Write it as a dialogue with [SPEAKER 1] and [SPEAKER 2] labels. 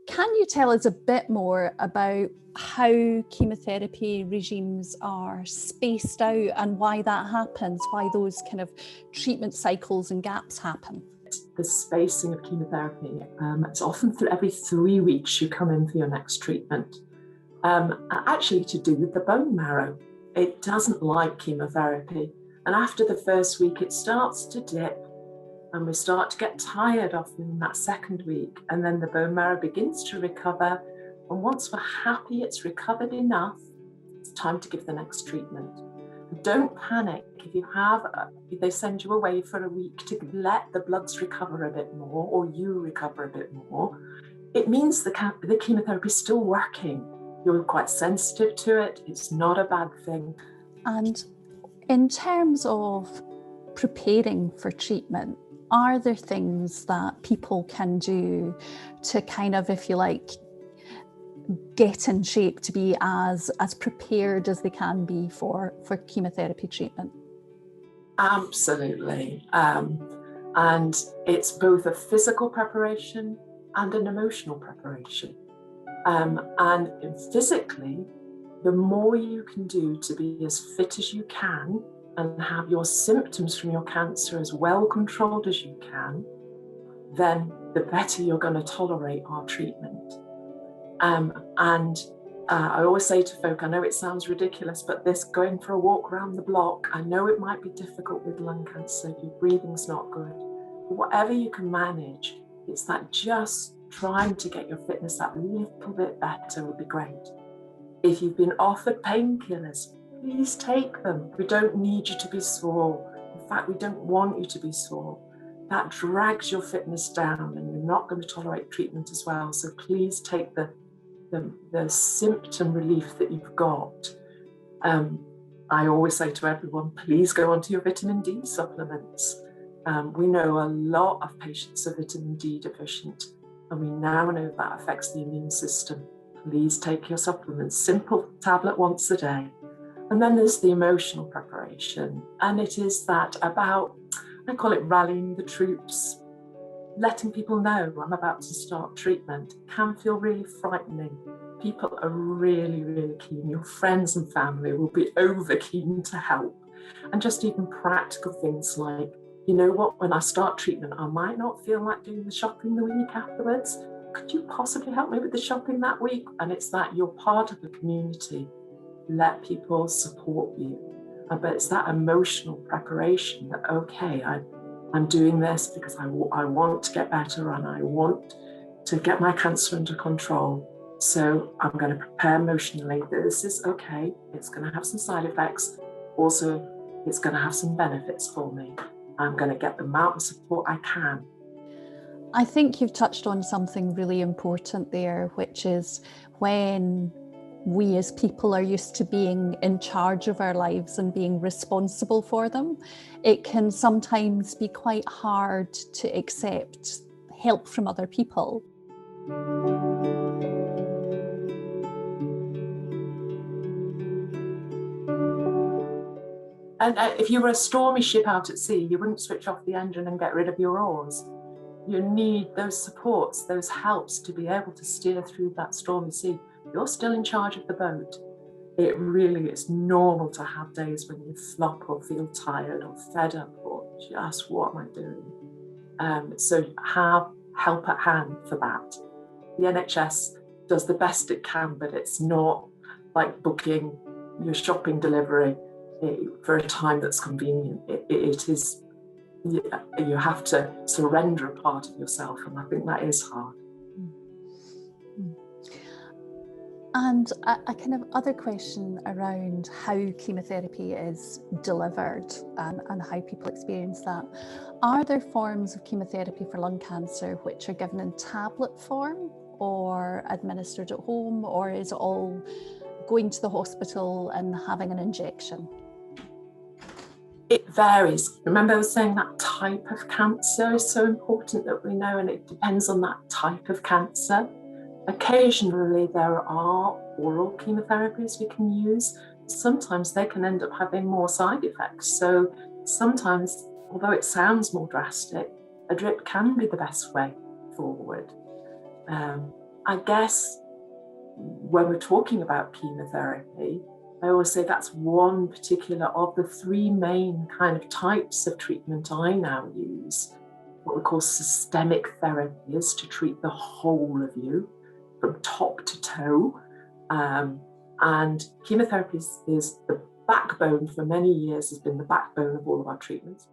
[SPEAKER 1] Can you tell us a bit more about how chemotherapy regimes are spaced out and why that happens, why those kind of treatment cycles and gaps happen?
[SPEAKER 2] The spacing of chemotherapy, it's often every 3 weeks you come in for your next treatment. Actually to do with the bone marrow. It doesn't like chemotherapy. And after the first week, it starts to dip and we start to get tired often in that second week. And then the bone marrow begins to recover. And once we're happy it's recovered enough, it's time to give the next treatment. Don't panic if they send you away for a week to let the bloods recover a bit more or you recover a bit more. It means the chemotherapy is still working. You're quite sensitive to it. It's not a bad thing.
[SPEAKER 1] And in terms of preparing for treatment, are there things that people can do to kind of, if you like, get in shape to be as prepared as they can be for chemotherapy treatment?
[SPEAKER 2] Absolutely. And it's both a physical preparation and an emotional preparation. And physically, the more you can do to be as fit as you can and have your symptoms from your cancer as well controlled as you can, then the better you're going to tolerate our treatment. I always say to folk, I know it sounds ridiculous, but this going for a walk around the block, I know it might be difficult with lung cancer, if your breathing's not good, but whatever you can manage, it's that just trying to get your fitness that little bit better would be great. If you've been offered painkillers, please take them. We don't need you to be sore. In fact, we don't want you to be sore. That drags your fitness down and you're not going to tolerate treatment as well. So please take the symptom relief that you've got. I always say to everyone, please go onto your vitamin D supplements. We know a lot of patients are vitamin D deficient, and we now know that affects the immune system. Please take your supplements, simple tablet once a day. And then there's the emotional preparation, and it is that about, I call it rallying the troops, letting people know I'm about to start treatment. It can feel really frightening. People are really, really keen. Your friends and family will be over keen to help. And just even practical things like, you know what, when I start treatment, I might not feel like doing the shopping the week afterwards. Could you possibly help me with the shopping that week? And it's that you're part of the community. Let people support you. But it's that emotional preparation that, okay, I'm doing this because I want to get better and I want to get my cancer under control. So I'm going to prepare emotionally. This is okay. It's going to have some side effects. Also, it's going to have some benefits for me. I'm going to get the amount of support I can.
[SPEAKER 1] I think you've touched on something really important there, which is when we as people are used to being in charge of our lives and being responsible for them, it can sometimes be quite hard to accept help from other people.
[SPEAKER 2] And if you were a stormy ship out at sea, you wouldn't switch off the engine and get rid of your oars. You need those supports, those helps to be able to steer through that stormy sea. You're still in charge of the boat. It really is normal to have days when you flop or feel tired or fed up or just, what am I doing? So have help at hand for that. The NHS does the best it can, but it's not like booking your shopping delivery for a time that's convenient. It is, you have to surrender a part of yourself, and I think that is hard.
[SPEAKER 1] And a kind of other question around how chemotherapy is delivered and how people experience that. Are there forms of chemotherapy for lung cancer which are given in tablet form or administered at home, or is it all going to the hospital and having an injection?
[SPEAKER 2] It varies. Remember I was saying that type of cancer is so important that we know, and it depends on that type of cancer. Occasionally there are oral chemotherapies we can use. Sometimes they can end up having more side effects. So sometimes, although it sounds more drastic, a drip can be the best way forward. I guess when we're talking about chemotherapy, I always say that's one particular of the three main kind of types of treatment I now use. What we call systemic therapies to treat the whole of you from top to toe. And chemotherapy is the backbone, for many years has been the backbone of all of our treatments.